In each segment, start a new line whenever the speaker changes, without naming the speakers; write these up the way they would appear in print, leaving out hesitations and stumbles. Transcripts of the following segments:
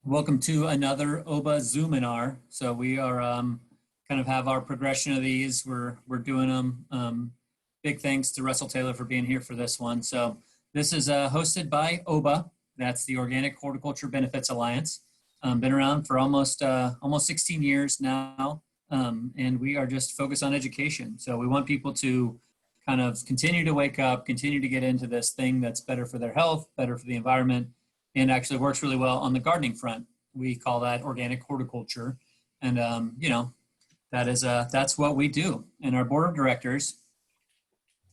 Welcome to another OBA Zoominar. So we are kind of have our progression of these. We're doing them. Big thanks to Russell Taylor for being here for this one. So this is hosted by OBA. That's the Organic Horticulture Benefits Alliance. Been around for almost 16 years now, and we are just focused on education. So we want people to kind of continue to wake up, continue to get into this thing that's better for their health, better for the environment, and actually works really well on the gardening front. We call that organic horticulture. And, that's what we do. And our board of directors,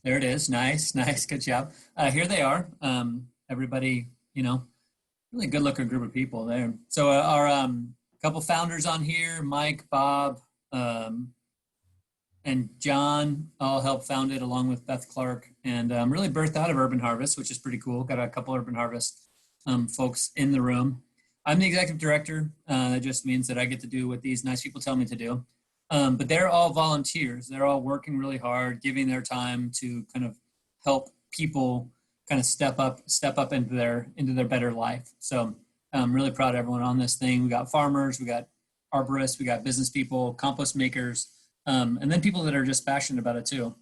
there it is. Nice, good job. Here they are. Everybody, really good looking group of people there. So our couple founders on here, Mike, Bob, and John all helped found it along with Beth Clark, and really birthed out of Urban Harvest, which is pretty cool. Got a couple Urban Harvest folks in the room. I'm the executive director. That just means that I get to do what these nice people tell me to do. But they're all volunteers. They're all working really hard, giving their time to kind of help people kind of step up into their better life. So I'm really proud of everyone on this thing. We got farmers, we got arborists, we got business people, compost makers, and then people that are just passionate about it too.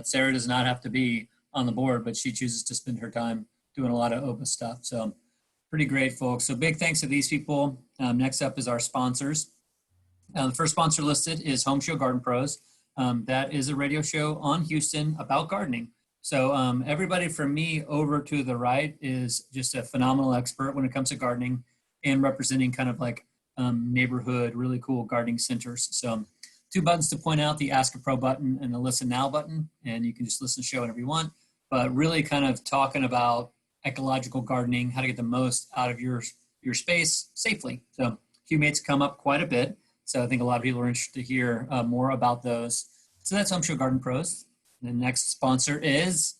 Sarah does not have to be on the board, but she chooses to spend her time doing a lot of OPA stuff. So pretty great, folks. So big thanks to these people. Next up is our sponsors. The first sponsor listed is Home Show Garden Pros. That is a radio show on Houston about gardening. So everybody from me over to the right is just a phenomenal expert when it comes to gardening and representing kind of like neighborhood, really cool gardening centers. So two buttons to point out, the Ask a Pro button and the Listen Now button. And you can just listen to the show whenever you want, but really kind of talking about ecological gardening, how to get the most out of your space safely. So Humates come up quite a bit. So I think a lot of people are interested to hear more about those. So that's Home Show Garden Pros. The next sponsor is,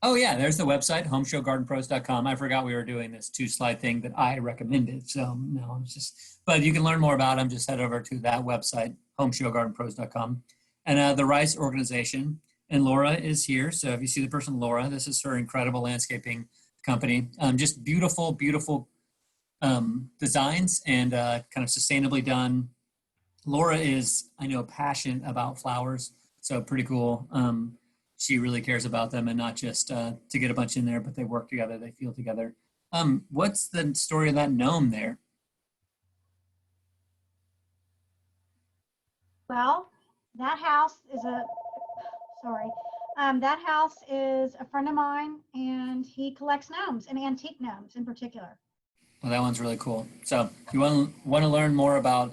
oh yeah, there's the website, homeshowgardenpros.com. I forgot we were doing this 2-slide thing that I recommended. So no, it's just, but you can learn more about them. Just head over to that website, homeshowgardenpros.com. And the Rice organization. And Laura is here. So if you see the person, Laura, this is her incredible landscaping company. Just beautiful, beautiful designs and kind of sustainably done. Laura is, I know, passionate about flowers. So pretty cool. She really cares about them and not just to get a bunch in there, but they work together, they feel together. What's the story of that gnome there?
Well, that house is that house is a friend of mine, and he collects gnomes and antique gnomes in particular.
Well, that one's really cool. So if you want to learn more about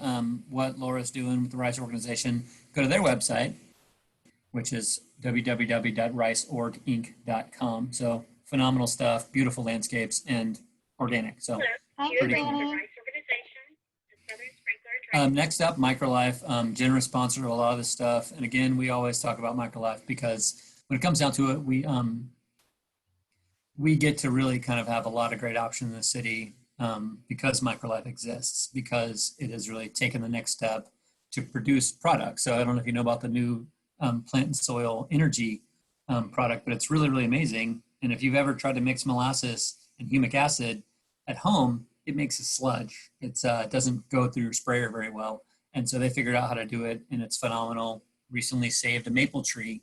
what Laura's doing with the Rice organization, go to their website, which is www.riceorginc.com. So phenomenal stuff, beautiful landscapes, and organic. So
pretty cool.
Next up, Microlife, generous sponsor of a lot of this stuff. And again, we always talk about Microlife because when it comes down to it, we get to really kind of have a lot of great options in the city because Microlife exists, because it has really taken the next step to produce products. So I don't know if you know about the new plant and soil energy product, but it's really, really amazing. And if you've ever tried to mix molasses and humic acid at home, it makes a sludge. It doesn't go through your sprayer very well. And so they figured out how to do it, and it's phenomenal. Recently saved a maple tree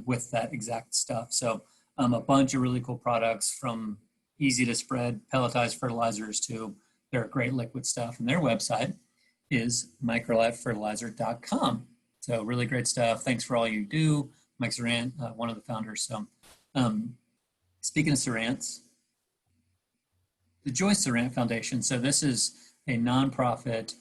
with that exact stuff. So a bunch of really cool products, from easy to spread pelletized fertilizers to their great liquid stuff. And their website is microlifefertilizer.com. So really great stuff. Thanks for all you do. Mike Sarant, one of the founders. So speaking of Sarants, the Joyce Sarant Foundation. So this is a nonprofit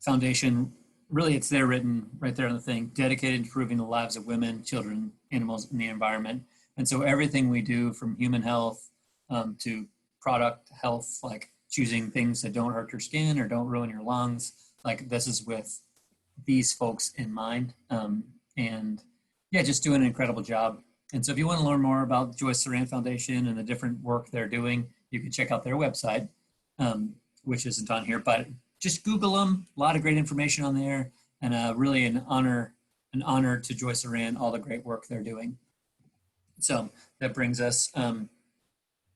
foundation. Really, it's there written right there on the thing, dedicated to improving the lives of women, children, animals, and the environment. And so everything we do, from human health to product health, like choosing things that don't hurt your skin or don't ruin your lungs, like this is with these folks in mind. And yeah, just doing an incredible job. And so if you want to learn more about the Joyce Sarant Foundation and the different work they're doing, you can check out their website, which isn't on here, but just Google them. A lot of great information on there, and really an honor to Joyce Sarant, all the great work they're doing. So that brings us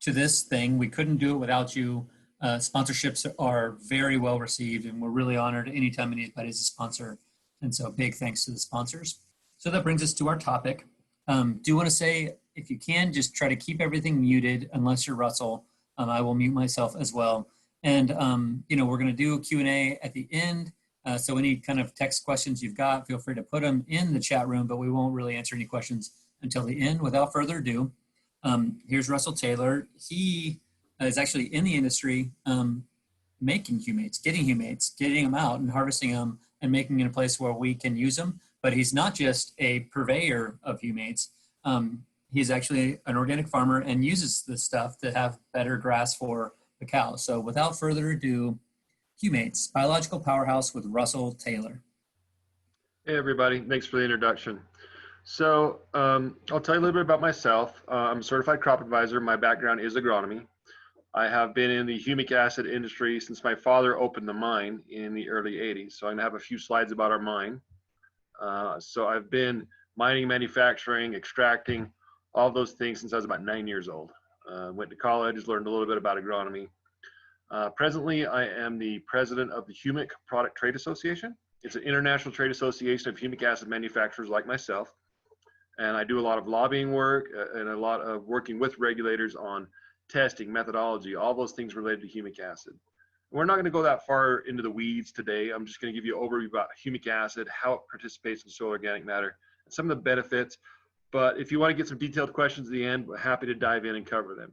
to this thing. We couldn't do it without you. Sponsorships are very well received, and we're really honored anytime anybody's a sponsor. And so, big thanks to the sponsors. So that brings us to our topic. Do want to say, if you can, just try to keep everything muted unless you're Russell. I will mute myself as well. And we're going to do a Q&A at the end. So any kind of text questions you've got, feel free to put them in the chat room, but we won't really answer any questions until the end. Without further ado, here's Russell Taylor. He is actually in the industry making humates, getting them out and harvesting them and making it a place where we can use them. But he's not just a purveyor of humates. He's actually an organic farmer and uses this stuff to have better grass for the cows. So without further ado, Humates, biological powerhouse with Russell Taylor.
Hey everybody, thanks for the introduction. So I'll tell you a little bit about myself. I'm a certified crop advisor. My background is agronomy. I have been in the humic acid industry since my father opened the mine in the early 80s. So I'm gonna have a few slides about our mine. So I've been mining, manufacturing, extracting, all those things since I was about 9 years old. Went to college, learned a little bit about agronomy. Presently, I am the president of the Humic Product Trade Association. It's an international trade association of humic acid manufacturers like myself. And I do a lot of lobbying work and a lot of working with regulators on testing, methodology, all those things related to humic acid. We're not going to go that far into the weeds today. I'm just going to give you an overview about humic acid, how it participates in soil organic matter, and some of the benefits. But if you want to get some detailed questions at the end, we're happy to dive in and cover them.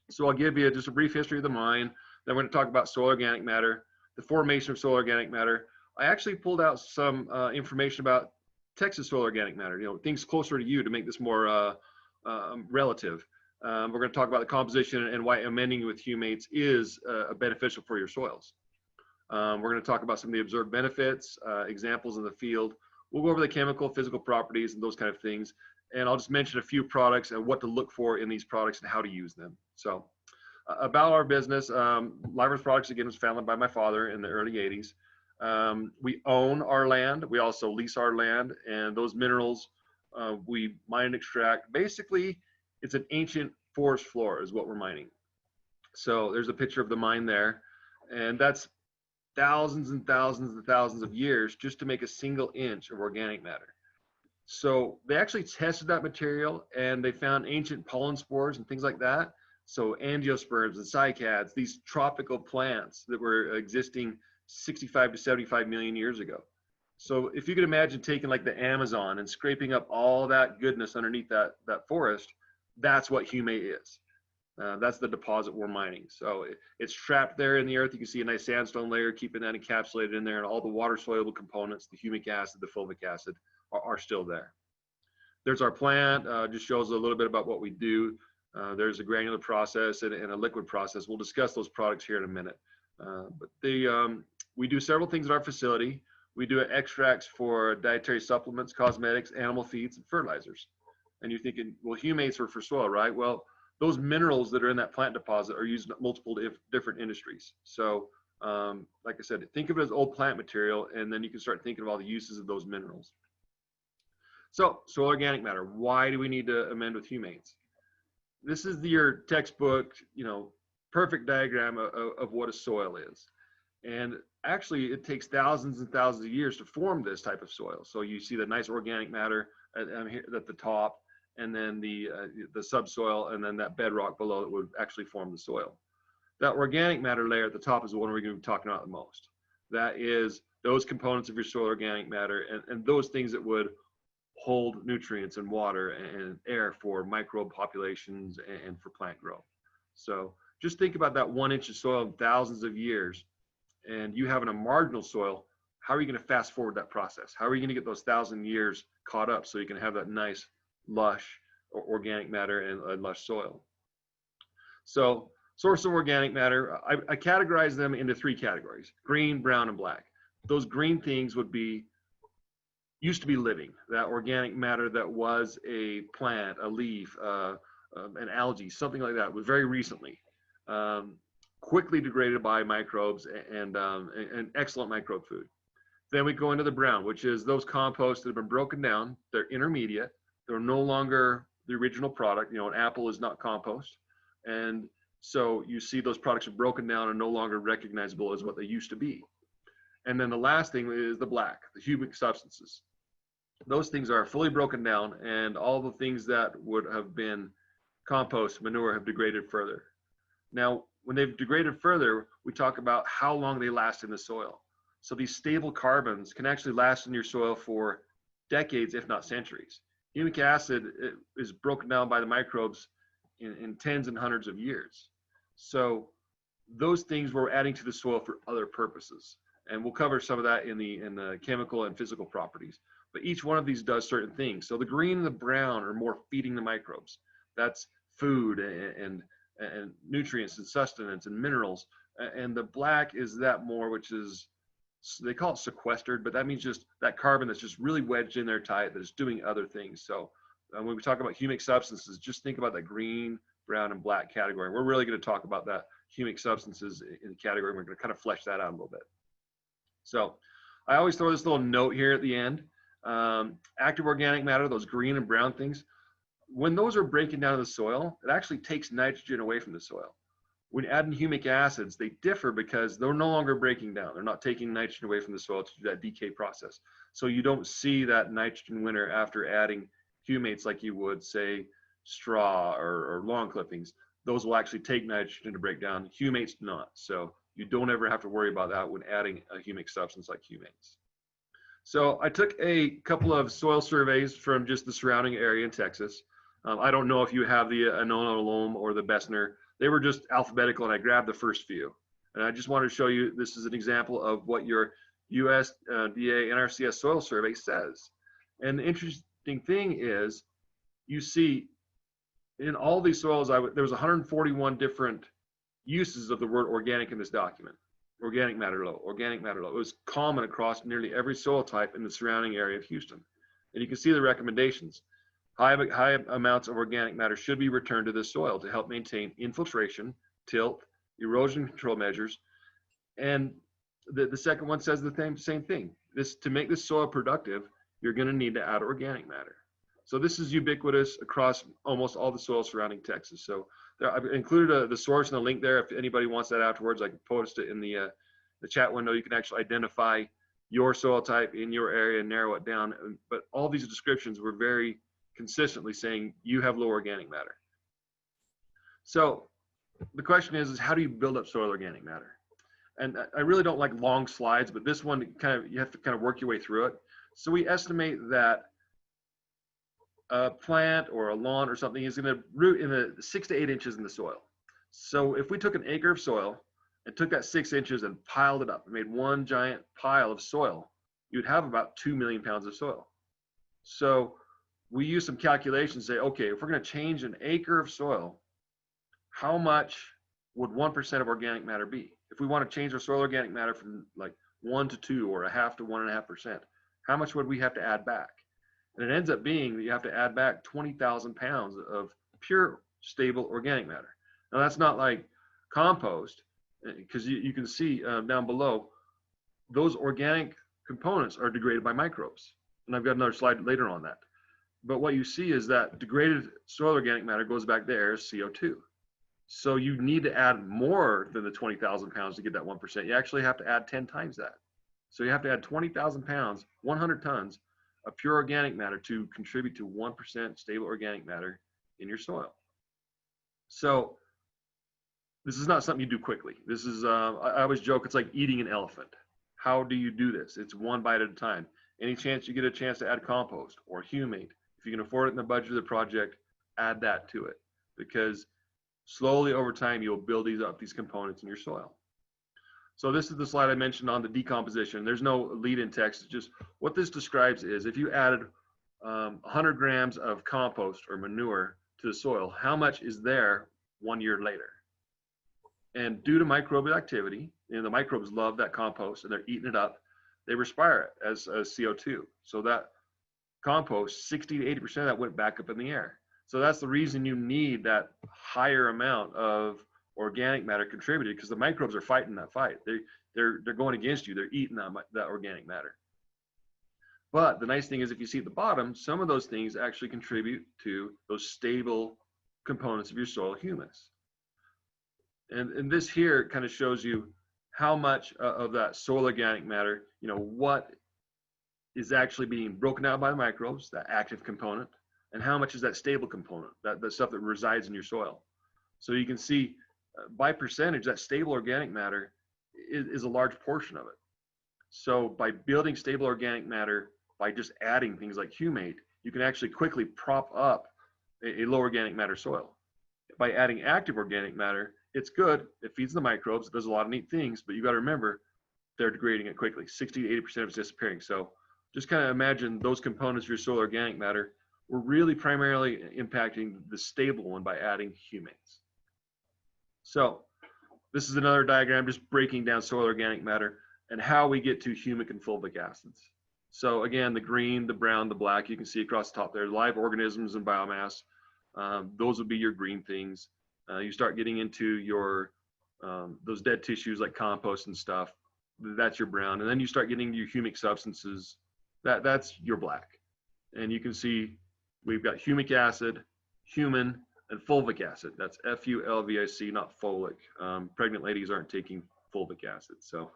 So I'll give you just a brief history of the mine. Then we're going to talk about soil organic matter, the formation of soil organic matter. I actually pulled out some information about Texas soil organic matter, things closer to you to make this more relative. We're going to talk about the composition and why amending with humates is beneficial for your soils. We're going to talk about some of the observed benefits, examples in the field. We'll go over the chemical, physical properties and those kind of things. And I'll just mention a few products and what to look for in these products and how to use them. So about our business, Liver's Products, again, was founded by my father in the early 80s. We own our land. We also lease our land, and those minerals we mine and extract. Basically, it's an ancient forest floor is what we're mining. So there's a picture of the mine there, and that's thousands and thousands and thousands of years just to make a single inch of organic matter. So they actually tested that material, and they found ancient pollen spores and things like that. So angiosperms and cycads, these tropical plants that were existing 65 to 75 million years ago. So if you could imagine taking like the Amazon and scraping up all that goodness underneath that forest, that's what humate is. That's the deposit we're mining. So it's trapped there in the earth. You can see a nice sandstone layer keeping that encapsulated in there, and all the water soluble components, the humic acid, the fulvic acid, are still there. There's our plant, just shows a little bit about what we do. There's a granular process and a liquid process. We'll discuss those products here in a minute. But we do several things at our facility. We do extracts for dietary supplements, cosmetics, animal feeds, and fertilizers. And you're thinking, well, humates are for soil, right? Well, those minerals that are in that plant deposit are used in multiple different industries. So like I said, think of it as old plant material, and then you can start thinking of all the uses of those minerals. So soil organic matter, why do we need to amend with humates? This is your textbook, perfect diagram of what a soil is. And actually it takes thousands and thousands of years to form this type of soil. So you see the nice organic matter at the top, and then the subsoil, and then that bedrock below that would actually form the soil. That organic matter layer at the top is the one we're going to be talking about the most. That is those components of your soil organic matter and those things that would hold nutrients and water and air for microbe populations and for plant growth. So just think about that 1 inch of soil in thousands of years, and you having a marginal soil. How are you going to fast forward that process? How are you going to get those 1,000 years caught up so you can have that nice, lush organic matter and lush soil? So source of organic matter, I categorize them into 3 categories: green, brown, and black. Those green things used to be living, that organic matter that was a plant, a leaf, an algae, something like that, was very recently quickly degraded by microbes and excellent microbe food. Then we go into the brown, which is those composts that have been broken down. They're intermediate. They're no longer the original product. An apple is not compost, And so you see those products are broken down and no longer recognizable as what they used to be. And then the last thing is the black, the humic substances. Those things are fully broken down, and all the things that would have been compost, manure, have degraded further. Now, when they've degraded further, we talk about how long they last in the soil. So these stable carbons can actually last in your soil for decades, if not centuries. Humic acid is broken down by the microbes in tens and hundreds of years. So those things we're adding to the soil for other purposes. And we'll cover some of that in the chemical and physical properties. But each one of these does certain things. So the green and the brown are more feeding the microbes. That's food and nutrients and sustenance and minerals. And the black is that more, which is, they call it sequestered, but that means just that carbon that's just really wedged in there tight, that is doing other things. So when we talk about humic substances, just think about that green, brown, and black category. We're really going to talk about that humic substances in the category. We're going to kind of flesh that out a little bit. So I always throw this little note here at the end. Active organic matter, those green and brown things, when those are breaking down in the soil, it actually takes nitrogen away from the soil. When adding humic acids, they differ because they're no longer breaking down. They're not taking nitrogen away from the soil to do that decay process. So you don't see that nitrogen winter after adding humates like you would, say, straw or lawn clippings. Those will actually take nitrogen to break down. Humates do not. So you don't ever have to worry about that when adding a humic substance like humates. So I took a couple of soil surveys from just the surrounding area in Texas. I don't know if you have the Anona loam or the Bessner. They were just alphabetical, and I grabbed the first few. And I just wanted to show you, this is an example of what your USDA NRCS soil survey says. And the interesting thing is, you see in all these soils, there was 141 different uses of the word organic in this document. Organic matter low, organic matter low. It was common across nearly every soil type in the surrounding area of Houston. And you can see the recommendations. High amounts of organic matter should be returned to the soil to help maintain infiltration, tilt, erosion control measures. And the second one says the same thing. To make this soil productive, you're going to need to add organic matter. So this is ubiquitous across almost all the soil surrounding Texas. So I've included the source and the link there. If anybody wants that afterwards, I can post it in the chat window. You can actually identify your soil type in your area and narrow it down. But all these descriptions were very consistently saying you have low organic matter. So the question is how do you build up soil organic matter? And I really don't like long slides, but this one you have to kind of work your way through it. So we estimate that a plant or a lawn or something is going to root in the 6 to 8 inches in the soil. So if we took an acre of soil and took that 6 inches and piled it up and made one giant pile of soil, you'd have about 2 million pounds of soil. So we use some calculations, say, okay, if we're going to change an acre of soil, how much would 1% of organic matter be? If we want to change our soil organic matter from like 1 to 2 or 0.5 to 1.5%, how much would we have to add back? And it ends up being that you have to add back 20,000 pounds of pure, stable organic matter. Now that's not like compost, because you can see down below, those organic components are degraded by microbes. And I've got another slide later on that. But what you see is that degraded soil organic matter goes back to air as CO2. So you need to add more than the 20,000 pounds to get that 1%. You actually have to add 10 times that. So you have to add 20,000 pounds, 100 tons of pure organic matter to contribute to 1% stable organic matter in your soil. So this is not something you do quickly. This is, I always joke, it's like eating an elephant. How do you do this? It's one bite at a time. Any chance you get a chance to add compost or humate, if you can afford it in the budget of the project, add that to it, because slowly over time, you'll build these components in your soil. So this is the slide I mentioned on the decomposition. There's no lead-in text. Just what this describes is if you added 100 grams of compost or manure to the soil, how much is there 1 year later? And due to microbial activity, the microbes love that compost and they're eating it up. They respire it as CO2. So that compost, 60 to 80% of that went back up in the air. So that's the reason you need that higher amount of organic matter contributed, because the microbes are fighting that fight. They're going against you. They're eating that organic matter. But the nice thing is, if you see at the bottom, some of those things actually contribute to those stable components of your soil humus. And this here kind of shows you how much of that soil organic matter, what is actually being broken out by microbes, that active component, and how much is that stable component, the stuff that resides in your soil. So you can see by percentage, that stable organic matter is a large portion of it. So by building stable organic matter, by just adding things like humate, you can actually quickly prop up a low organic matter soil. By adding active organic matter, it's good. It feeds the microbes. It does a lot of neat things, but you got to remember they're degrading it quickly. 60 to 80% of it's disappearing. So just kind of imagine those components of your soil organic matter were really primarily impacting the stable one by adding humates. So this is another diagram just breaking down soil organic matter and how we get to humic and fulvic acids. So again, the green, the brown, the black, you can see across the top there, live organisms and biomass. Those would be your green things. You start getting into your those dead tissues like compost and stuff. That's your brown. And then you start getting your humic substances. That's your black. And you can see we've got humic acid, human, and fulvic acid. That's FULVIC, not folic. Pregnant ladies aren't taking fulvic acid. So,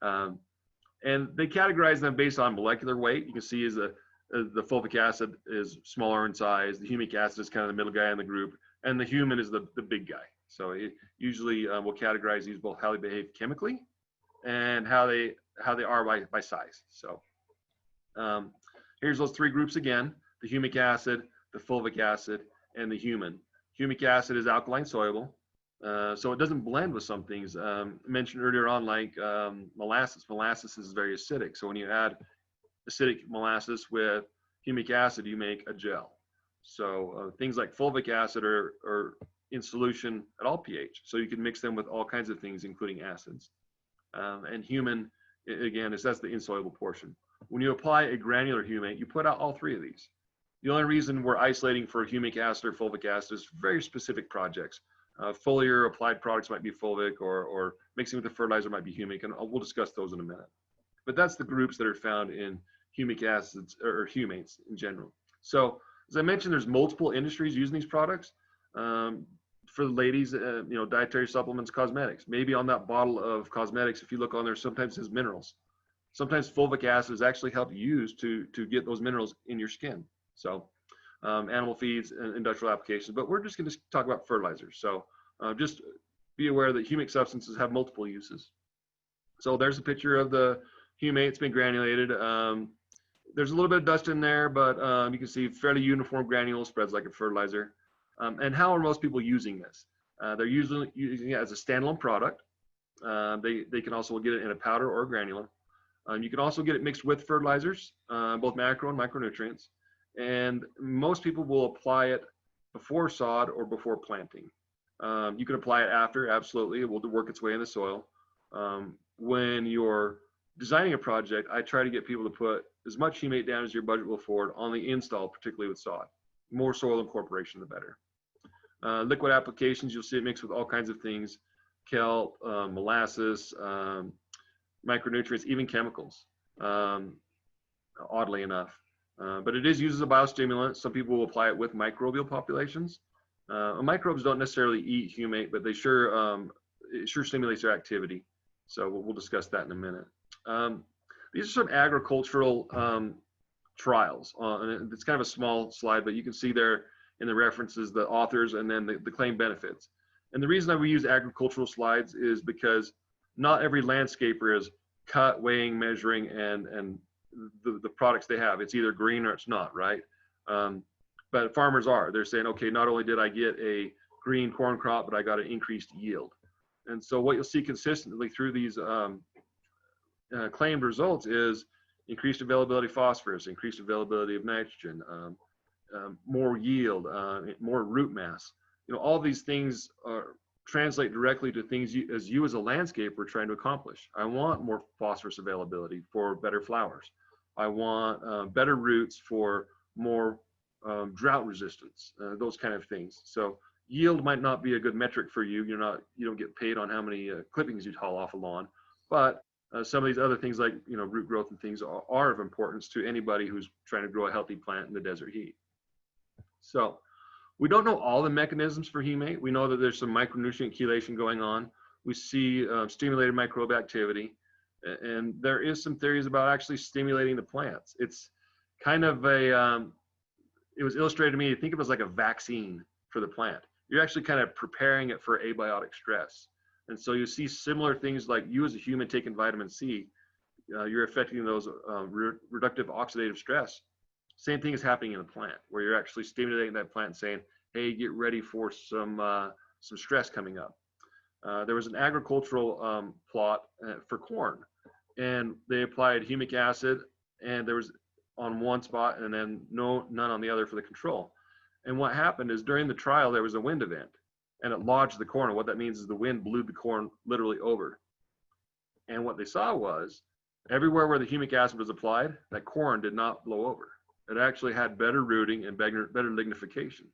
and they categorize them based on molecular weight. You can see the fulvic acid is smaller in size. The humic acid is kind of the middle guy in the group, and the human is the big guy. So it usually we'll categorize these both how they behave chemically and how they are by size. So here's those three groups again: the humic acid, the fulvic acid, and the human. Humic acid is alkaline soluble, so it doesn't blend with some things. Mentioned earlier on, like molasses. Molasses is very acidic, so when you add acidic molasses with humic acid, you make a gel. So things like fulvic acid are in solution at all pH, so you can mix them with all kinds of things, including acids. And human, again, that's the insoluble portion. When you apply a granular humate, you put out all three of these. The only reason we're isolating for humic acid or fulvic acid is very specific projects. Foliar applied products might be fulvic, or mixing with the fertilizer might be humic, and we'll discuss those in a minute. But that's the groups that are found in humic acids or humates in general. So as I mentioned, there's multiple industries using these products. For the ladies, dietary supplements, cosmetics. Maybe on that bottle of cosmetics, if you look on there, sometimes it says minerals. Sometimes fulvic acid is actually helped use to get those minerals in your skin. So animal feeds and industrial applications, but we're just going to talk about fertilizers. So just be aware that humic substances have multiple uses. So there's a picture of the humate. It's been granulated. There's a little bit of dust in there, but you can see fairly uniform granule, spreads like a fertilizer. And how are most people using this? They're usually using it as a standalone product. They can also get it in a powder or a granular. You can also get it mixed with fertilizers, both macro and micronutrients. And most people will apply it before sod or before planting. You can apply it after, absolutely. It will work its way in the soil. When you're designing a project, I try to get people to put as much humate down as your budget will afford on the install, particularly with sod. More soil incorporation, the better. Liquid applications, you'll see it mixed with all kinds of things: kelp, molasses, micronutrients, even chemicals, oddly enough. But it is used as a biostimulant. Some people will apply it with microbial populations. Microbes don't necessarily eat humate, but they it sure stimulates their activity. So we'll discuss that in a minute. These are some agricultural trials. And it's kind of a small slide, but you can see there in the references, the authors, and then the claim benefits. And the reason that we use agricultural slides is because not every landscaper is cut, weighing, measuring, and the products they have. It's either green or it's not, right? But farmers are. They're saying, okay, not only did I get a green corn crop, but I got an increased yield. And so what you'll see consistently through these claimed results is increased availability of phosphorus, increased availability of nitrogen, more yield, more root mass. All these things translate directly to things you as a landscaper are trying to accomplish. I want more phosphorus availability for better flowers. I want better roots for more drought resistance, those kind of things. So yield might not be a good metric for you. You don't get paid on how many clippings you haul off a lawn, but some of these other things like root growth and things are of importance to anybody who's trying to grow a healthy plant in the desert heat. So We don't know all the mechanisms for humate. We know that there's some micronutrient chelation going on. We see stimulated microbe activity, and there is some theories about actually stimulating the plants. It's kind of a, it was illustrated to me, think of it as like a vaccine for the plant. You're actually kind of preparing it for abiotic stress. And so you see similar things like you as a human taking vitamin C, you're affecting those reductive oxidative stress. Same thing is happening in the plant, where you're actually stimulating that plant and saying, hey, get ready for some stress coming up. There was an agricultural plot for corn, and they applied humic acid, and there was on one spot and then none on the other for the control. And what happened is during the trial, there was a wind event, and it lodged the corn. And what that means is the wind blew the corn literally over. And what they saw was everywhere where the humic acid was applied, that corn did not blow over. It actually had better rooting and better lignification.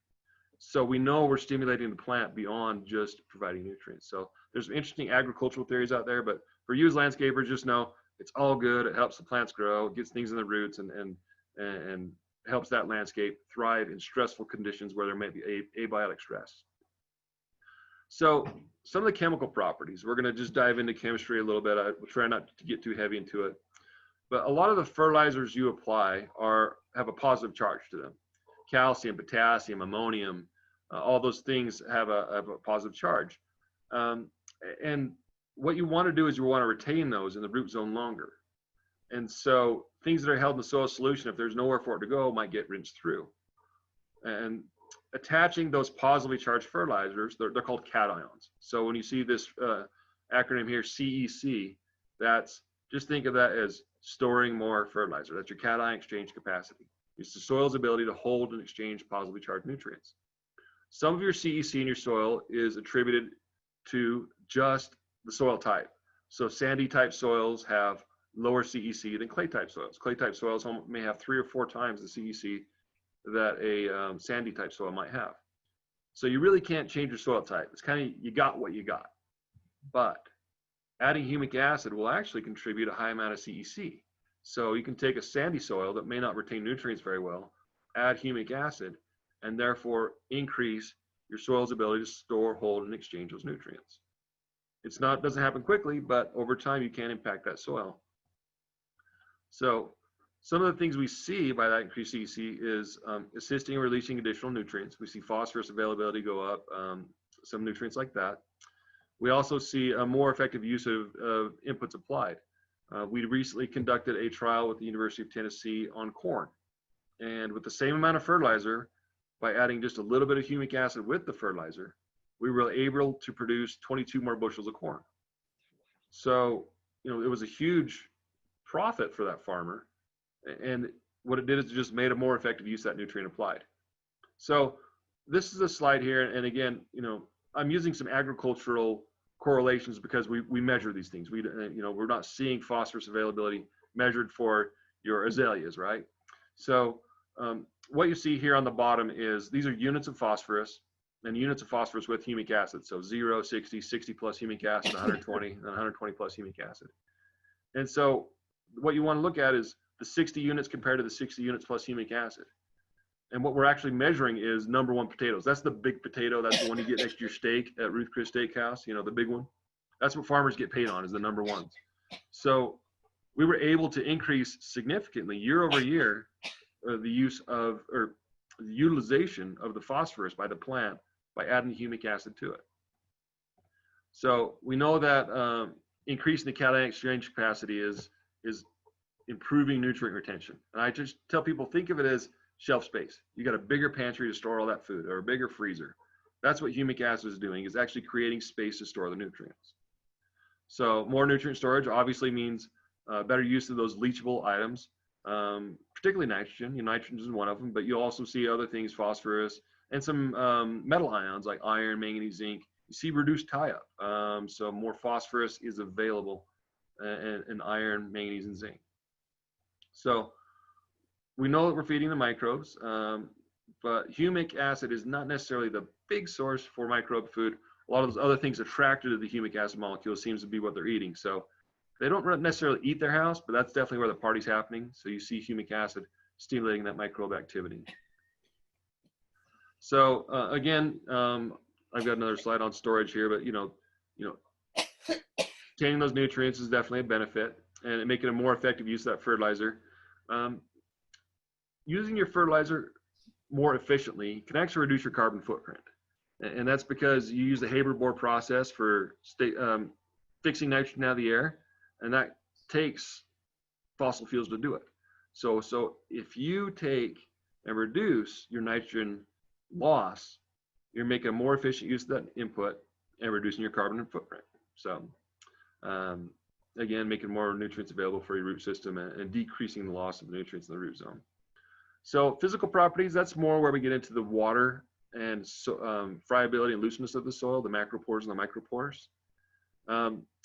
So we know we're stimulating the plant beyond just providing nutrients. So there's some interesting agricultural theories out there, but for you as landscapers, just know it's all good. It helps the plants grow, it gets things in the roots, and helps that landscape thrive in stressful conditions where there may be abiotic stress. So some of the chemical properties, we're going to just dive into chemistry a little bit. I will try not to get too heavy into it. But a lot of the fertilizers you apply have a positive charge to them. Calcium, potassium, ammonium, all those things have a positive charge. And what you want to do is you want to retain those in the root zone longer. And so things that are held in the soil solution, if there's nowhere for it to go, might get rinsed through. And attaching those positively charged fertilizers, they're called cations. So when you see this acronym here, CEC, just think of that as storing more fertilizer. That's your cation exchange capacity. It's the soil's ability to hold and exchange positively charged nutrients. Some of your CEC in your soil is attributed to just the soil type. So sandy type soils have lower CEC than clay type soils. Clay type soils may have 3 or 4 times the CEC that a sandy type soil might have. So you really can't change your soil type. It's kind of, you got what you got. But adding humic acid will actually contribute a high amount of CEC. So you can take a sandy soil that may not retain nutrients very well, add humic acid, and therefore increase your soil's ability to store, hold, and exchange those nutrients. Doesn't happen quickly, but over time you can impact that soil. So some of the things we see by that increased CEC is assisting in releasing additional nutrients. We see phosphorus availability go up, some nutrients like that. We also see a more effective use of inputs applied. We recently conducted a trial with the University of Tennessee on corn. And with the same amount of fertilizer, by adding just a little bit of humic acid with the fertilizer, we were able to produce 22 more bushels of corn. So, it was a huge profit for that farmer. And what it did is it just made a more effective use of that nutrient applied. So this is a slide here. And again, I'm using some agricultural correlations because we measure these things. We're not seeing phosphorus availability measured for your azaleas, right? So what you see here on the bottom is these are units of phosphorus and units of phosphorus with humic acid. So 0, 60, 60 plus humic acid, 120, and 120 plus humic acid. And so what you want to look at is the 60 units compared to the 60 units plus humic acid. And what we're actually measuring is number 1 potatoes. That's the big potato. That's the one you get next to your steak at Ruth Chris Steakhouse, the big one. That's what farmers get paid on, is the number 1s. So we were able to increase significantly year over year the utilization of the phosphorus by the plant by adding humic acid to it. So we know that increasing the cation exchange capacity is improving nutrient retention. And I just tell people, think of it as shelf space. You got a bigger pantry to store all that food, or a bigger freezer. That's what humic acid is doing, is actually creating space to store the nutrients. So more nutrient storage obviously means better use of those leachable items, particularly nitrogen. Nitrogen is one of them, but you also see other things, phosphorus, and some metal ions like iron, manganese, zinc. You see reduced tie-up. So more phosphorus is available in iron, manganese, and zinc. So we know that we're feeding the microbes, but humic acid is not necessarily the big source for microbe food. A lot of those other things attracted to the humic acid molecule seems to be what they're eating. So they don't necessarily eat their house, but that's definitely where the party's happening. So you see humic acid stimulating that microbe activity. So again, I've got another slide on storage here, but obtaining those nutrients is definitely a benefit, and making a more effective use of that fertilizer. Using your fertilizer more efficiently can actually reduce your carbon footprint. And that's because you use the Haber-Bohr process for fixing nitrogen out of the air, and that takes fossil fuels to do it. So if you take and reduce your nitrogen loss, you're making a more efficient use of that input and reducing your carbon footprint. So again, making more nutrients available for your root system and decreasing the loss of the nutrients in the root zone. So physical properties, that's more where we get into the water and friability and looseness of the soil, the macropores and the micropores.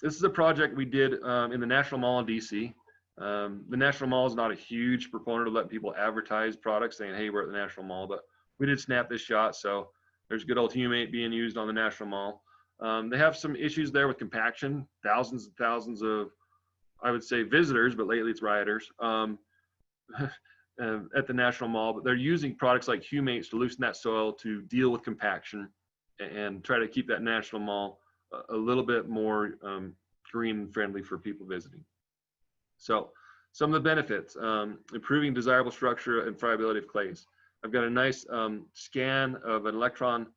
This is a project we did in the National Mall in DC. The National Mall is not a huge proponent of letting people advertise products saying, hey, we're at the National Mall, but we did snap this shot. So there's good old Humate being used on the National Mall. They have some issues there with compaction, thousands and thousands of, I would say, visitors, but lately it's rioters. At the National Mall, but they're using products like Humates to loosen that soil to deal with compaction and try to keep that National Mall a little bit more green friendly for people visiting. So some of the benefits, improving desirable structure and friability of clays. I've got a nice scan of an electron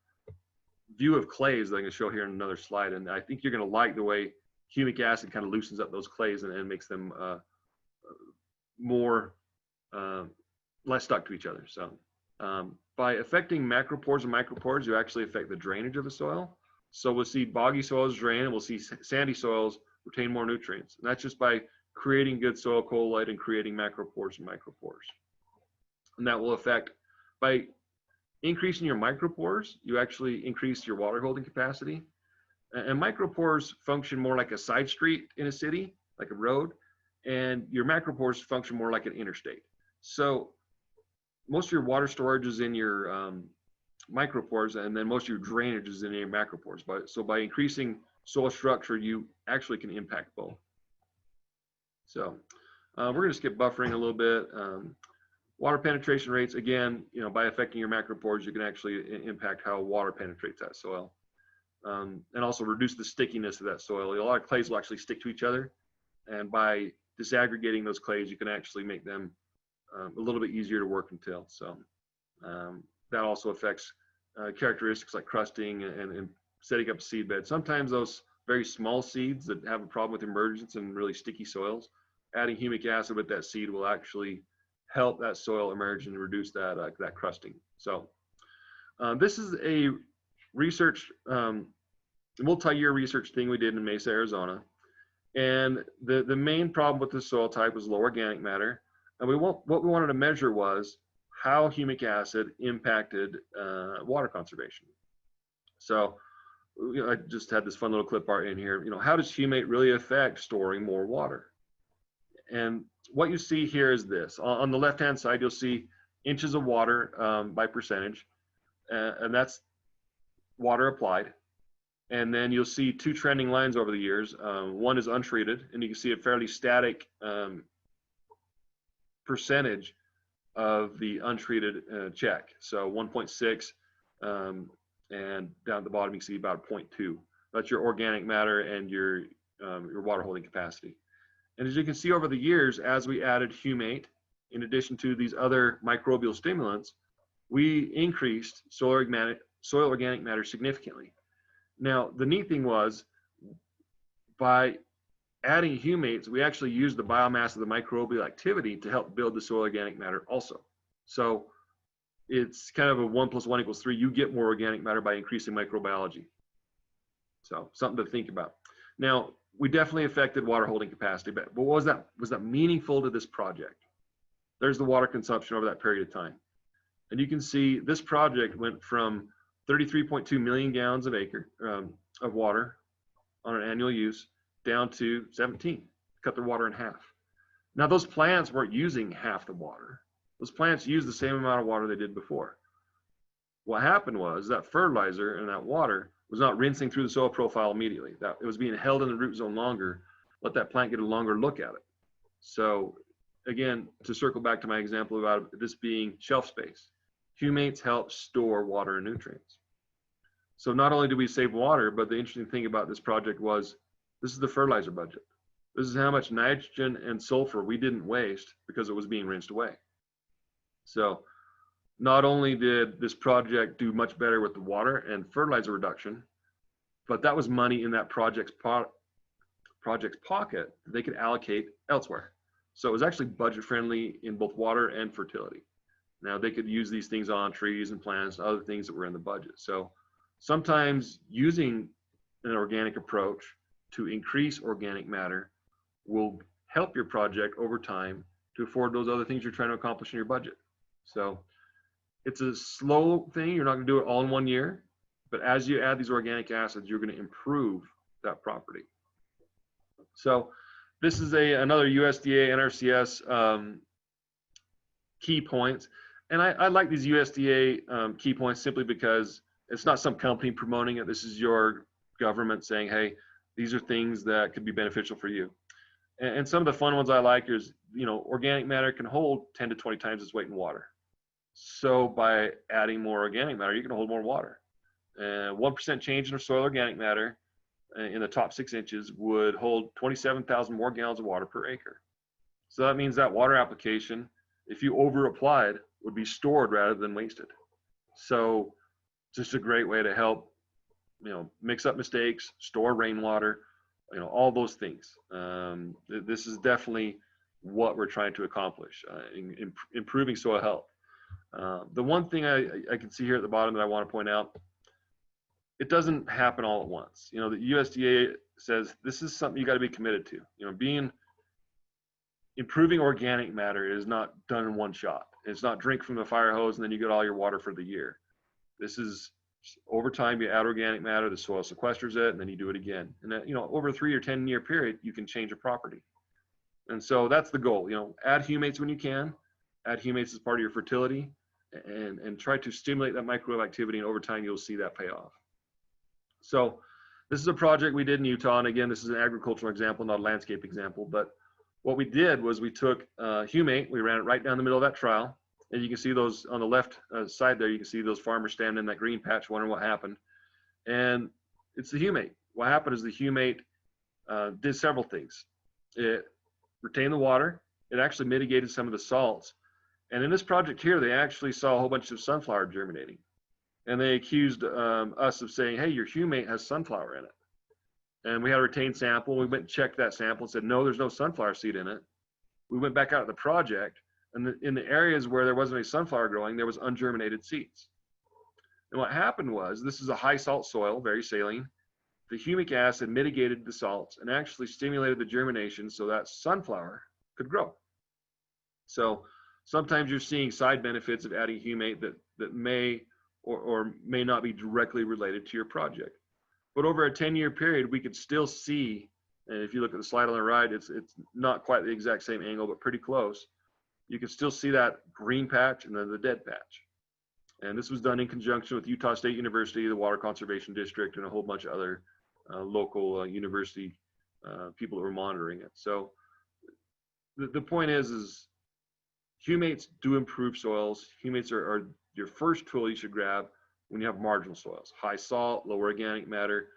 view of clays that I'm going to show here in another slide, and I think you're going to like the way humic acid kind of loosens up those clays and makes them more less stuck to each other. So by affecting macropores and micropores, you actually affect the drainage of the soil. So we'll see boggy soils drain, and we'll see sandy soils retain more nutrients. And that's just by creating good soil colloid and creating macropores and micropores. And that will affect, by increasing your micropores, you actually increase your water holding capacity. And micropores function more like a side street in a city, like a road, and your macropores function more like an interstate. So most of your water storage is in your micropores, and then most of your drainage is in your macropores. So by increasing soil structure, you actually can impact both. So we're going to skip buffering a little bit. Water penetration rates, again, by affecting your macropores, you can actually impact how water penetrates that soil. And also reduce the stickiness of that soil. A lot of clays will actually stick to each other, and by disaggregating those clays, you can actually make them a little bit easier to work and till. So that also affects characteristics like crusting and setting up a seed bed. Sometimes those very small seeds that have a problem with emergence and really sticky soils, adding humic acid with that seed will actually help that soil emerge and reduce that that crusting. So this is a research, multi-year research thing we did in Mesa, Arizona. And the main problem with this soil type was low organic matter. And what we wanted to measure was how humic acid impacted water conservation. So I just had this fun little clip art in here. How does humate really affect storing more water? And what you see here is this. On the left-hand side, you'll see inches of water by percentage, and that's water applied. And then you'll see two trending lines over the years. One is untreated, and you can see a fairly static percentage of the untreated check. So 1.6, and down at the bottom you can see about 0.2. That's your organic matter and your water holding capacity. And as you can see over the years, as we added humate, in addition to these other microbial stimulants, we increased soil organic matter significantly. Now, the neat thing was, by adding humates, we actually used the biomass of the microbial activity to help build the soil organic matter also. So it's kind of a 1 + 1 = 3. You get more organic matter by increasing microbiology. So something to think about. Now, we definitely affected water holding capacity, but what was that? Was that meaningful to this project? There's the water consumption over that period of time. And you can see this project went from 33.2 million gallons of water on an annual use down to 17, cut their water in half. Now those plants weren't using half the water. Those plants used the same amount of water they did before. What happened was that fertilizer and that water was not rinsing through the soil profile immediately. That it was being held in the root zone longer, let that plant get a longer look at it. So again, to circle back to my example about this being shelf space, Humates help store water and nutrients. So not only do we save water, but the interesting thing about this project was this is the fertilizer budget. This is how much nitrogen and sulfur we didn't waste because it was being rinsed away. So not only did this project do much better with the water and fertilizer reduction, but that was money in that project's pocket that they could allocate elsewhere. So it was actually budget friendly in both water and fertility. Now they could use these things on trees and plants, other things that were in the budget. So sometimes using an organic approach to increase organic matter will help your project over time to afford those other things you're trying to accomplish in your budget. So it's a slow thing. You're not going to do it all in 1 year, but as you add these organic acids, you're going to improve that property. So this is another USDA NRCS key points. And I like these USDA key points simply because it's not some company promoting it. This is your government saying, hey, these are things that could be beneficial for you. And some of the fun ones I like is, organic matter can hold 10 to 20 times its weight in water. So by adding more organic matter, you can hold more water. 1% change in our soil organic matter in the top 6 inches would hold 27,000 more gallons of water per acre. So that means that water application, if you over applied, would be stored rather than wasted. So just a great way to help, mix up mistakes, store rainwater, all those things. This is definitely what we're trying to accomplish, improving soil health. The one thing I can see here at the bottom that I want to point out, it doesn't happen all at once. The USDA says this is something you got to be committed to. Improving organic matter is not done in one shot. It's not drink from the fire hose and then you get all your water for the year. This is over time, you add organic matter, the soil sequesters it, and then you do it again. And over a 3 or 10 year period, you can change a property. And so that's the goal. Add humates when you can. Add humates as part of your fertility, and try to stimulate that microbial activity. And over time, you'll see that pay off. So this is a project we did in Utah. And again, this is an agricultural example, not a landscape example. But what we did was we took humate, we ran it right down the middle of that trial. And you can see those on the left side there, you can see those farmers standing in that green patch wondering what happened. And it's the humate. What happened is the humate did several things. It retained the water. It actually mitigated some of the salts. And in this project here, they actually saw a whole bunch of sunflower germinating. And they accused us of saying, hey, your humate has sunflower in it. And we had a retained sample. We went and checked that sample and said, no, there's no sunflower seed in it. We went back out to the project. And in the areas where there wasn't any sunflower growing, there was ungerminated seeds. And what happened was, this is a high salt soil, very saline. The humic acid mitigated the salts and actually stimulated the germination so that sunflower could grow. So sometimes you're seeing side benefits of adding humate that may or may not be directly related to your project. But over a 10-year period, we could still see, and if you look at the slide on the right, it's not quite the exact same angle, but pretty close. You can still see that green patch and then the dead patch. And this was done in conjunction with Utah State University, the Water Conservation District, and a whole bunch of other local university people that were monitoring it. So the point is humates do improve soils. Humates are your first tool you should grab when you have marginal soils. High salt, low organic matter,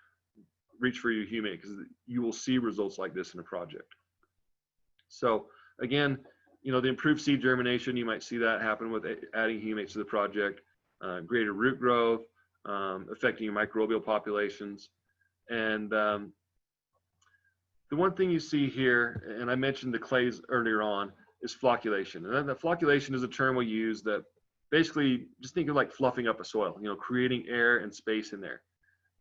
reach for your humate because you will see results like this in a project. So again, the improved seed germination, you might see that happen with adding humates to the project, greater root growth, affecting your microbial populations. And the one thing you see here, and I mentioned the clays earlier on, is flocculation. And then the flocculation is a term we use that basically just think of like fluffing up a soil, creating air and space in there.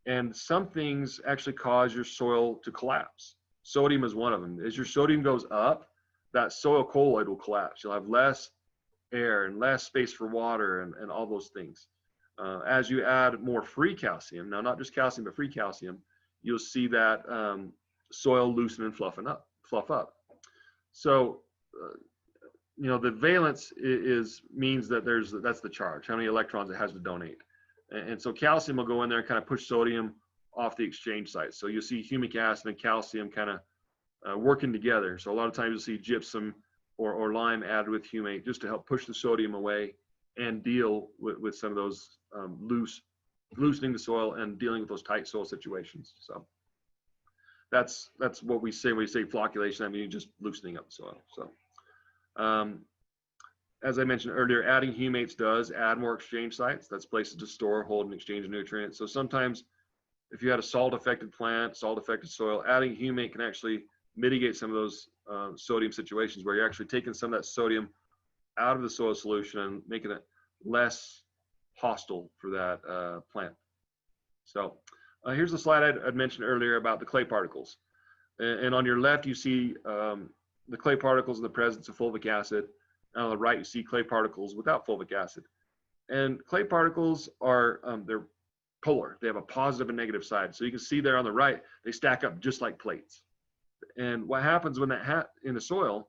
And some things actually cause your soil to collapse. Sodium is one of them. As your sodium goes up, that soil colloid will collapse. You'll have less air and less space for water and all those things. As you add more free calcium, now not just calcium, but free calcium, you'll see that soil loosen and fluff up. So, the valence means that that's the charge, how many electrons it has to donate. And so calcium will go in there and kind of push sodium off the exchange site. So you'll see humic acid and calcium kind of working together. So a lot of times you'll see gypsum or lime added with humate just to help push the sodium away and deal with some of those loosening the soil and dealing with those tight soil situations. So that's what we say when we say flocculation. I mean, just loosening up the soil. So as I mentioned earlier, adding humates does add more exchange sites. That's places to store, hold, and exchange nutrients. So sometimes if you had a salt affected plant, salt affected soil, adding humate can actually mitigate some of those sodium situations where you're actually taking some of that sodium out of the soil solution and making it less hostile for that plant. So here's the slide I'd mentioned earlier about the clay particles. And on your left, you see the clay particles in the presence of fulvic acid. And on the right, you see clay particles without fulvic acid. And clay particles are, they're polar. They have a positive and negative side. So you can see there on the right, they stack up just like plates. And what happens when that in the soil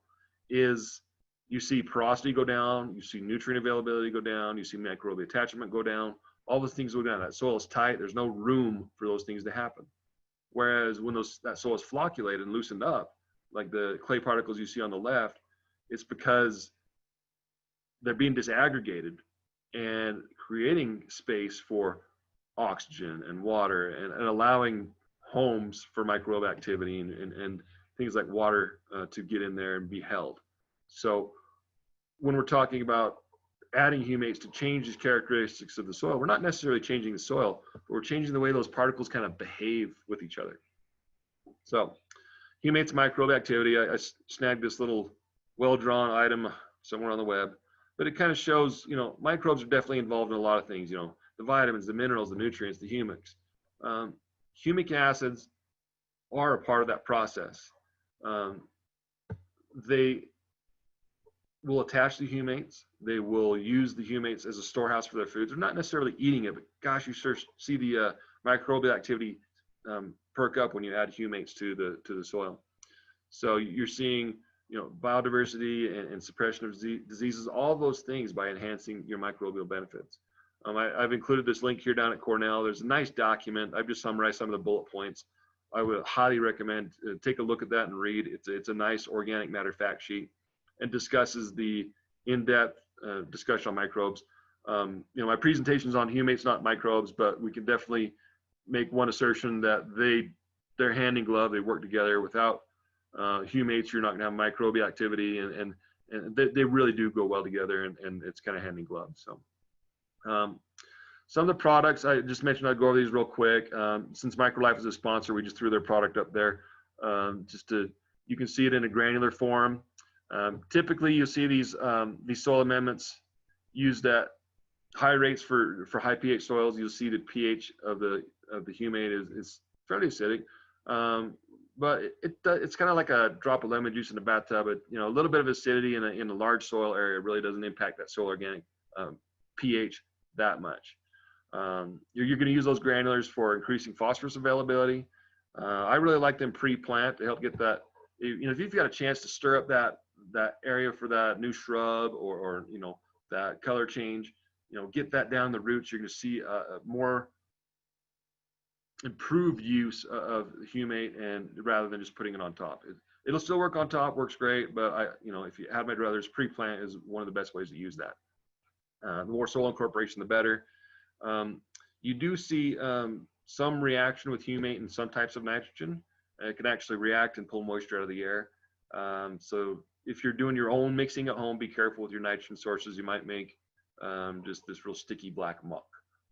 is you see porosity go down, you see nutrient availability go down, you see microbial attachment go down, all those things go down. That soil is tight. There's no room for those things to happen. Whereas when that soil is flocculated and loosened up, like the clay particles you see on the left, it's because they're being disaggregated and creating space for oxygen and water and allowing homes for microbial activity and things like water to get in there and be held. So when we're talking about adding humates to change these characteristics of the soil, we're not necessarily changing the soil, but we're changing the way those particles kind of behave with each other. So humates microbial activity, I snagged this little well-drawn item somewhere on the web, but it kind of shows, you know, microbes are definitely involved in a lot of things, you know, the vitamins, the minerals, the nutrients, the humics. Humic acids are a part of that process. They will attach the humates. They will use the humates as a storehouse for their foods. They're not necessarily eating it, but gosh, you sure see the microbial activity perk up when you add humates to the soil. So you're seeing, you know, biodiversity and suppression of diseases, all those things by enhancing your microbial benefits. I've included this link here down at Cornell. There's a nice document. I've just summarized some of the bullet points. I would highly recommend take a look at that and read. It's a nice organic matter fact sheet and discusses the in-depth discussion on microbes. You know, my presentation's on humates, not microbes, but we can definitely make one assertion that they're hand in glove. They work together. Without humates, you're not going to have microbial activity, and they really do go well together, and it's kind of hand in glove. So some of the products I just mentioned, I'll go over these real quick. Since MicroLife is a sponsor, we just threw their product up there you can see it in a granular form. Typically, you'll see these soil amendments used at high rates for high pH soils. You'll see the pH of the humate is fairly acidic, but it's kind of like a drop of lemon juice in a bathtub. But you know, a little bit of acidity in a large soil area really doesn't impact that soil organic pH that much. You're going to use those granulars for increasing phosphorus availability. I really like them pre-plant to help get that. You know, if you've got a chance to stir up that area for that new shrub or you know, that color change, you know, get that down the roots, you're going to see a more improved use of humate, and rather than just putting it on top. It'll still work on top, works great, but you know, if you have my druthers, pre-plant is one of the best ways to use that. The more soil incorporation, the better. You do see some reaction with humate and some types of nitrogen. It can actually react and pull moisture out of the air. So if you're doing your own mixing at home, be careful with your nitrogen sources. You might make just this real sticky black muck.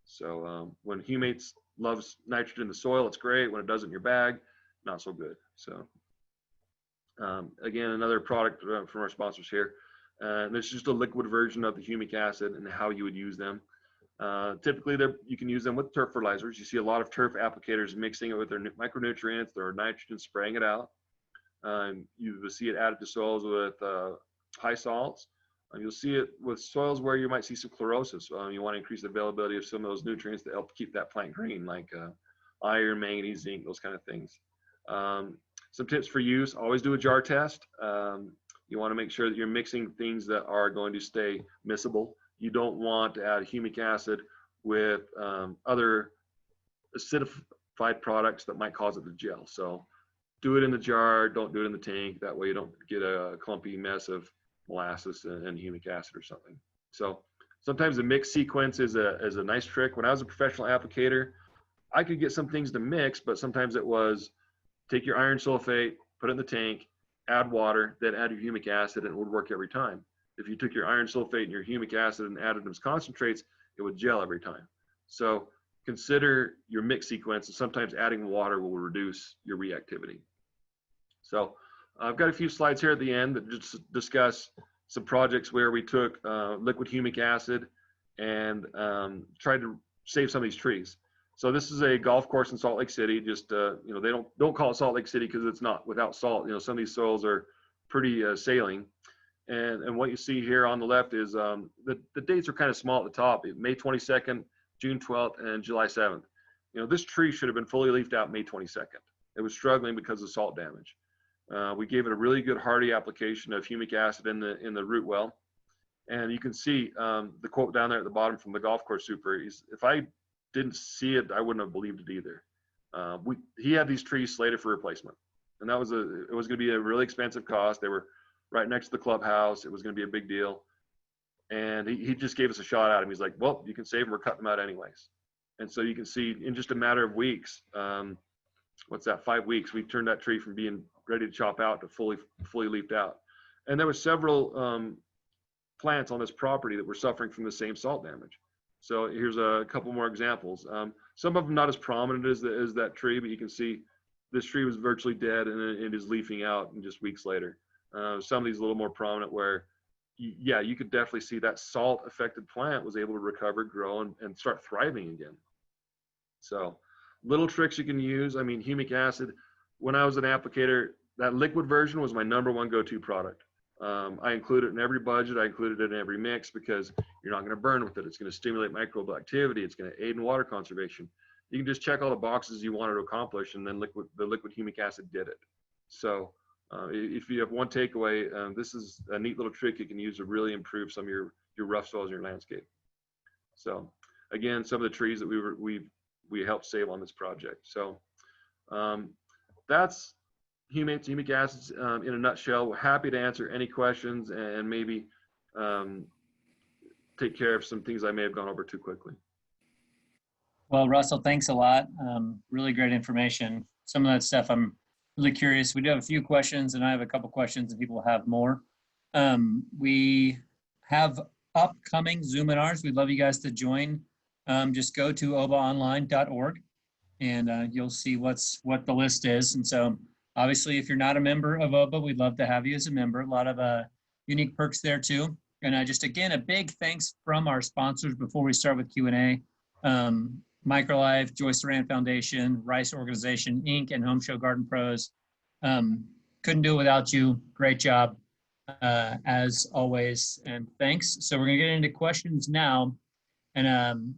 So when humates loves nitrogen in the soil, it's great. When it doesn't in your bag, not so good. So again, another product from our sponsors here. This is just a liquid version of the humic acid and how you would use them. Typically, you can use them with turf fertilizers. You see a lot of turf applicators mixing it with their micronutrients, their nitrogen, spraying it out. You will see it added to soils with high salts. You'll see it with soils where you might see some chlorosis. You want to increase the availability of some of those nutrients that help keep that plant green, like iron, manganese, zinc, those kind of things. Some tips for use: always do a jar test. You want to make sure that you're mixing things that are going to stay miscible. You don't want to add humic acid with other acidified products that might cause it to gel. So do it in the jar, don't do it in the tank. That way you don't get a clumpy mess of molasses and humic acid or something. So Sometimes the mix sequence is a nice trick. When I was a professional applicator, I could get some things to mix, but sometimes it was take your iron sulfate, put it in the tank, add water, then add your humic acid, and it would work every time. If you took your iron sulfate and your humic acid and added them as concentrates, it would gel every time. So consider your mix sequence, and sometimes adding water will reduce your reactivity. So I've got a few slides here at the end that just discuss some projects where we took liquid humic acid and tried to save some of these trees. So this is a golf course in Salt Lake City. Just you know, they don't call it Salt Lake City because it's not without salt. You know, some of these soils are pretty saline. And what you see here on the left is the dates are kind of small at the top: May 22nd, June 12th, and July 7th. You know, this tree should have been fully leafed out May 22nd. It was struggling because of salt damage. We gave it a really good hardy application of humic acid in the root well, and you can see the quote down there at the bottom from the golf course super is, "If I didn't see it, I wouldn't have believed it either." He had these trees slated for replacement, and it was going to be a really expensive cost. They were right next to the clubhouse. It was going to be a big deal, and he just gave us a shot at him. He's like, "Well, you can save them or cut them out anyways." And so you can see in just a matter of weeks, 5 weeks, we turned that tree from being ready to chop out to fully leafed out. And there were several plants on this property that were suffering from the same salt damage. So here's a couple more examples. Some of them not as prominent as that tree, but you can see this tree was virtually dead and it is leafing out and just weeks later. Some of these a little more prominent where, you could definitely see that salt affected plant was able to recover, grow, and start thriving again. So little tricks you can use. I mean, humic acid, when I was an applicator, that liquid version was my #1 go-to product. I include it in every budget. I included it in every mix because you're not going to burn with it. It's going to stimulate microbial activity. It's going to aid in water conservation. You can just check all the boxes you wanted to accomplish, and then the liquid humic acid did it. So if you have one takeaway, this is a neat little trick you can use to really improve some of your rough soils in your landscape. So again, some of the trees that we helped save on this project. So that's humic acids in a nutshell. We're happy to answer any questions and maybe take care of some things I may have gone over too quickly.
Well, Russell, thanks a lot. Really great information. Some of that stuff I'm really curious. We do have a few questions, and I have a couple questions, and people have more. We have upcoming Zoominars. We'd love you guys to join. Just go to obaonline.org, and you'll see what the list is. And so, obviously, if you're not a member of OBA, we'd love to have you as a member. A lot of unique perks there too. And just again, a big thanks from our sponsors before we start with Q&A. Microlife, Joyce Duran Foundation, Rice Organization, Inc., and Home Show Garden Pros. Couldn't do it without you. Great job, as always, and thanks. So we're gonna get into questions now. And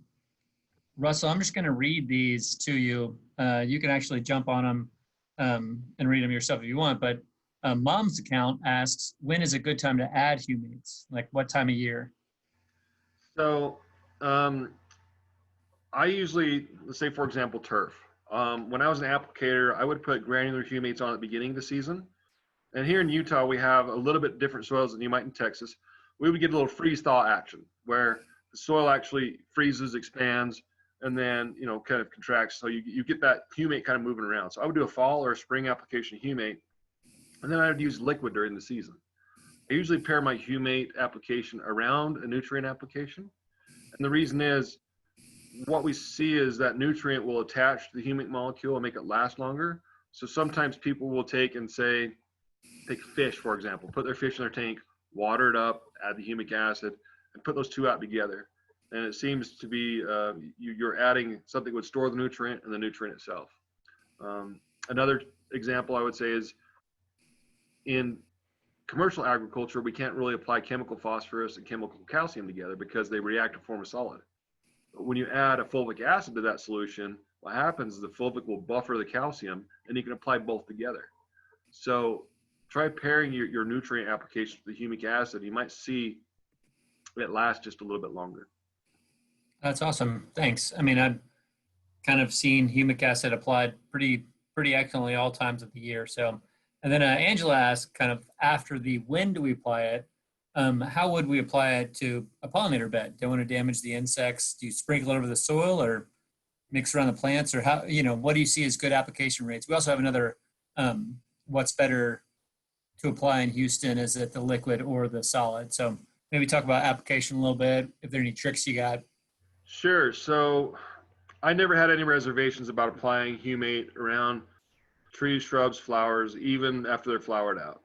Russell, I'm just gonna read these to you. You can actually jump on them and read them yourself if you want, but Mom's account asks, when is a good time to add humates? Like what time of year?
So I usually, let's say for example, turf. When I was an applicator, I would put granular humates on at the beginning of the season. And here in Utah, we have a little bit different soils than you might in Texas. We would get a little freeze thaw action where the soil actually freezes, expands, and then, kind of contracts. So you get that humate kind of moving around. So I would do a fall or a spring application humate, and then I would use liquid during the season. I usually pair my humate application around a nutrient application. And the reason is, what we see is that nutrient will attach to the humic molecule and make it last longer. So sometimes people will take fish, for example, put their fish in their tank, water it up, add the humic acid, and put those two out together. And it seems to be you're adding something that would store the nutrient and the nutrient itself. Another example I would say is in commercial agriculture, we can't really apply chemical phosphorus and chemical calcium together because they react to form a solid. But when you add a fulvic acid to that solution, what happens is the fulvic will buffer the calcium, and you can apply both together. So try pairing your nutrient application to the humic acid. You might see it last just a little bit longer.
That's awesome. Thanks. I mean, I've kind of seen humic acid applied pretty excellently all times of the year. So, and then Angela asked kind of after when do we apply it? how would we apply it to a pollinator bed? Don't want to damage the insects. Do you sprinkle it over the soil or mix around the plants, or how, what do you see as good application rates? We also have another, what's better to apply in Houston? Is it the liquid or the solid? So maybe talk about application a little bit, if there are any tricks you got.
Sure. So I never had any reservations about applying humate around trees, shrubs, flowers, even after they're flowered out.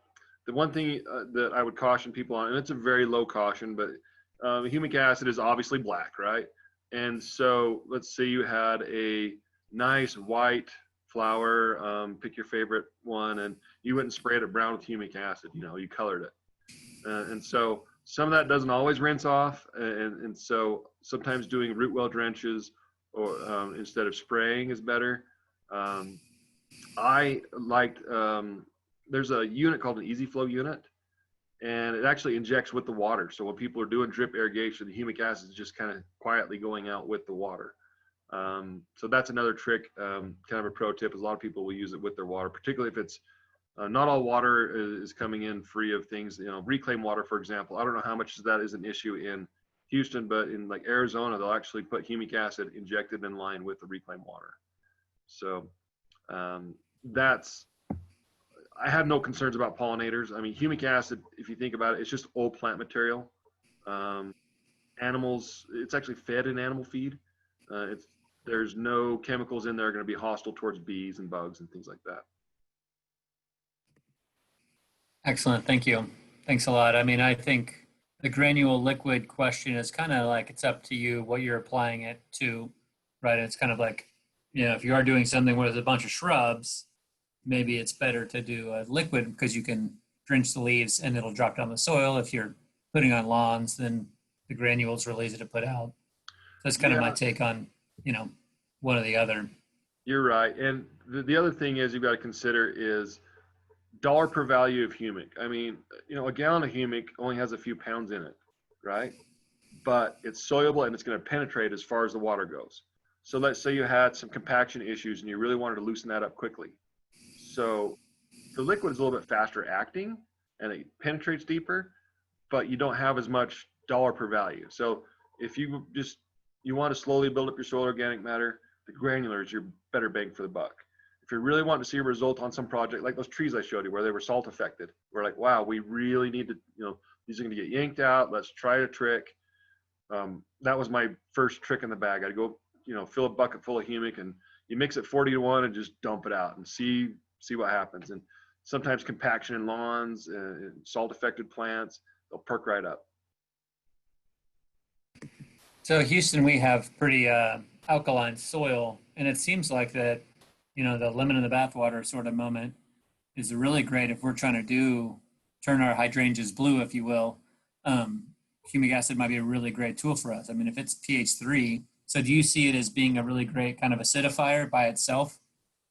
The one thing that I would caution people on, and it's a very low caution, but humic acid is obviously black, right? And so let's say you had a nice white flower, pick your favorite one, and you went and sprayed it brown with humic acid, you colored it. And so some of that doesn't always rinse off. And so sometimes doing root well drenches or instead of spraying is better. I liked, there's a unit called an easy flow unit, and it actually injects with the water. So when people are doing drip irrigation, the humic acid is just kind of quietly going out with the water. So that's another trick, kind of a pro tip, is a lot of people will use it with their water, particularly if it's not all water is coming in free of things, reclaimed water, for example. I don't know how much that is an issue in Houston, but in like Arizona, they'll actually put humic acid injected in line with the reclaimed water. So I have no concerns about pollinators. I mean, humic acid, if you think about it, it's just old plant material. Animals, it's actually fed in animal feed. There's no chemicals in there going to be hostile towards bees and bugs and things like that.
Excellent. Thank you. Thanks a lot. I mean, I think the granule liquid question is kind of like, it's up to you what you're applying it to, right? It's kind of like, if you are doing something with a bunch of shrubs, maybe it's better to do a liquid because you can drench the leaves and it'll drop down the soil. If you're putting on lawns, then the granules are really easy to put out. That's kind of my take on, one or the other.
You're right. And the other thing is you've got to consider is dollar per value of humic. I mean, a gallon of humic only has a few pounds in it, right? But it's soluble and it's going to penetrate as far as the water goes. So let's say you had some compaction issues and you really wanted to loosen that up quickly. So the liquid is a little bit faster acting and it penetrates deeper, but you don't have as much dollar per value. So if you want to slowly build up your soil organic matter, the granular is your better bang for the buck. If you really want to see a result on some project, like those trees I showed you where they were salt affected, we're like, wow, we really need to, these are going to get yanked out. Let's try a trick. That was my first trick in the bag. I'd go, fill a bucket full of humic and you mix it 40-1 and just dump it out and see what happens. And sometimes compaction in lawns and salt affected plants, they'll perk right up.
So Houston, we have pretty alkaline soil, and it seems like that, the lemon in the bathwater sort of moment is really great if we're trying to turn our hydrangeas blue, if you will. Humic acid might be a really great tool for us. I mean, if it's pH 3, so do you see it as being a really great kind of acidifier by itself?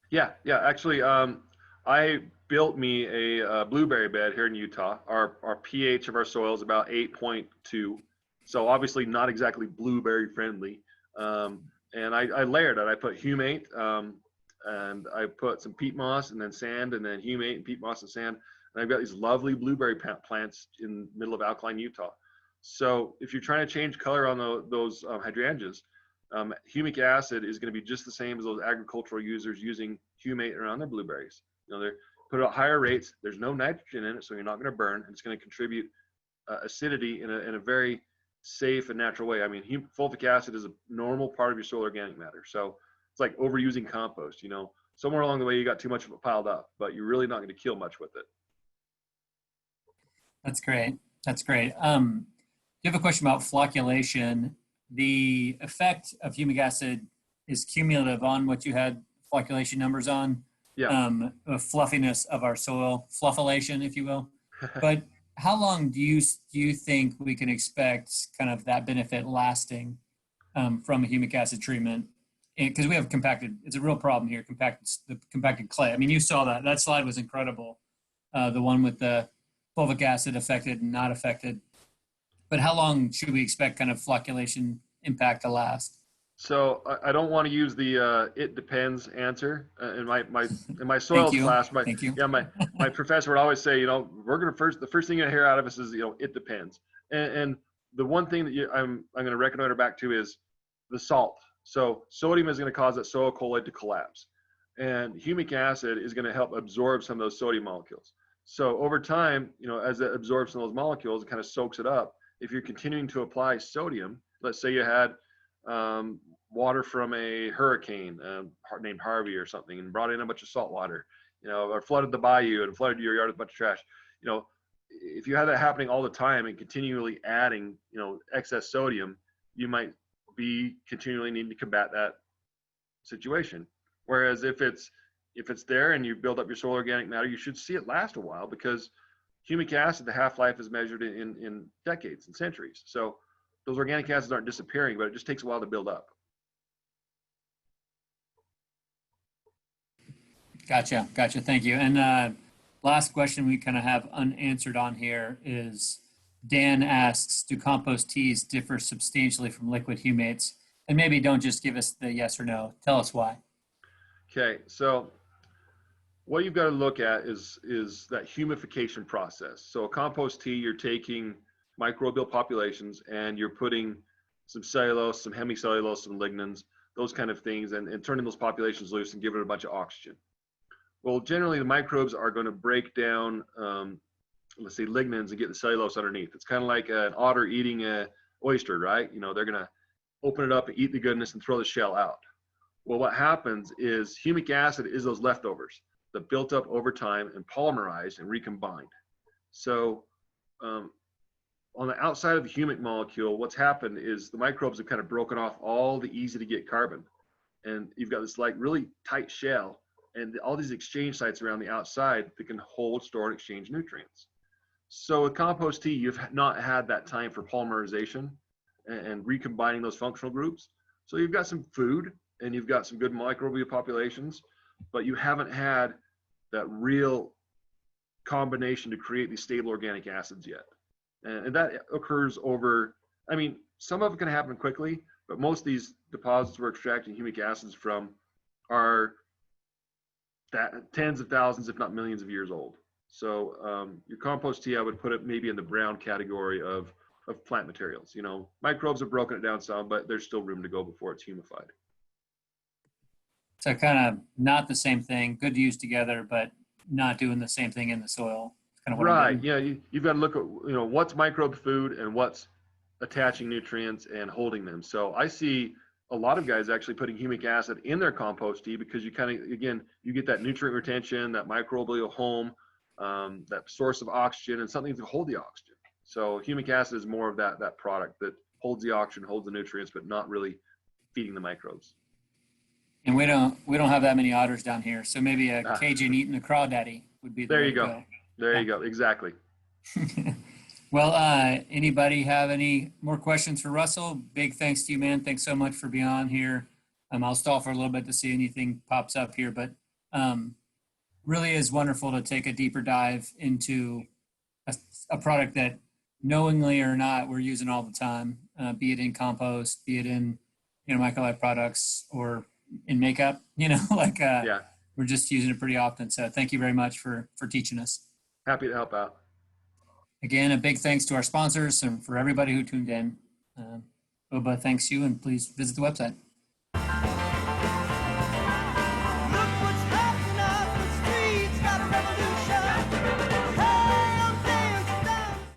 Yeah. Actually, I built me a blueberry bed here in Utah. Our pH of our soil is about 8.2. So obviously not exactly blueberry friendly. And I layered it. I put humate, and I put some peat moss and then sand and then humate and peat moss and sand. And I've got these lovely blueberry plants in the middle of alkaline Utah. So if you're trying to change color on those hydrangeas, humic acid is going to be just the same as those agricultural users using humate around their blueberries. They're put it at higher rates. There's no nitrogen in it, so you're not going to burn. And it's going to contribute acidity in a very safe and natural way. I mean, fulvic acid is a normal part of your soil organic matter. So it's like overusing compost, somewhere along the way you got too much of it piled up, but you're really not going to kill much with it.
That's great. Do you have a question about flocculation? The effect of humic acid is cumulative on what you had flocculation numbers on.
Yeah.
The fluffiness of our soil, fluffulation, if you will. But how long do you think we can expect kind of that benefit lasting from a humic acid treatment? Because we have it's a real problem here, the compacted clay. I mean, you saw that slide was incredible. The one with the fulvic acid affected and not affected. But how long should we expect kind of flocculation impact to last?
So I don't want to use the it depends answer in my
Thank
soils
you.
class.
Thank you.
My professor would always say, the first thing you're gonna hear out of us is, it depends. And the one thing that I'm gonna recommend back to is the salt. So sodium is gonna cause that soil colloid to collapse, and humic acid is gonna help absorb some of those sodium molecules. So over time, as it absorbs some of those molecules, it kind of soaks it up. If you're continuing to apply sodium, let's say you had um, water from a hurricane named Harvey or something, and brought in a bunch of salt water, or flooded the bayou and flooded your yard with a bunch of trash. If you have that happening all the time and continually adding, excess sodium, you might be continually needing to combat that situation. Whereas if it's there and you build up your soil organic matter, you should see it last a while, because humic acid, the half-life is measured in decades and centuries. So those organic acids aren't disappearing, but it just takes a while to build up.
Gotcha. Thank you. And last question we kind of have unanswered on here is Dan asks, do compost teas differ substantially from liquid humates? And maybe don't just give us the yes or no. Tell us why.
Okay, so what you've got to look at is that humification process. So a compost tea, you're taking microbial populations and you're putting some cellulose, some hemicellulose, some lignans, those kind of things, and turning those populations loose and giving it a bunch of oxygen. Well, generally the microbes are going to break down, let's say, lignans and get the cellulose underneath. It's kind of like an otter eating an oyster, right? They're going to open it up and eat the goodness and throw the shell out. Well, what happens is humic acid is those leftovers that built up over time and polymerized and recombined. So on the outside of the humic molecule, what's happened is the microbes have kind of broken off all the easy to get carbon. And you've got this like really tight shell and all these exchange sites around the outside that can hold, store, and exchange nutrients. So with compost tea, you've not had that time for polymerization and recombining those functional groups. So you've got some food and you've got some good microbial populations, but you haven't had that real combination to create these stable organic acids yet. And that occurs over, some of it can happen quickly, but most of these deposits we're extracting humic acids from are tens of thousands, if not millions of years old. So your compost tea, I would put it maybe in the brown category of plant materials. Microbes have broken it down some, but there's still room to go before it's humified.
So kind of not the same thing, good to use together, but not doing the same thing in the soil. Kind of what
right. Yeah. You've got to look at, what's microbe food and what's attaching nutrients and holding them. So I see a lot of guys actually putting humic acid in their compost tea because you kind of, again, you get that nutrient retention, that microbial home, that source of oxygen, and something to hold the oxygen. So humic acid is more of that product that holds the oxygen, holds the nutrients, but not really feeding the microbes.
And we don't have that many otters down here, so maybe a Cajun eating a crawdaddy would be the way to go.
There you go. Exactly.
Well, anybody have any more questions for Russell? Big thanks to you, man. Thanks so much for being on here. I'll stall for a little bit to see anything pops up here, but really is wonderful to take a deeper dive into a product that knowingly or not we're using all the time, be it in compost, be it in microlife products or in makeup.
Yeah.
We're just using it pretty often. So thank you very much for teaching us.
Happy to help out.
Again, a big thanks to our sponsors and for everybody who tuned in. Oba thanks you, and please visit the website.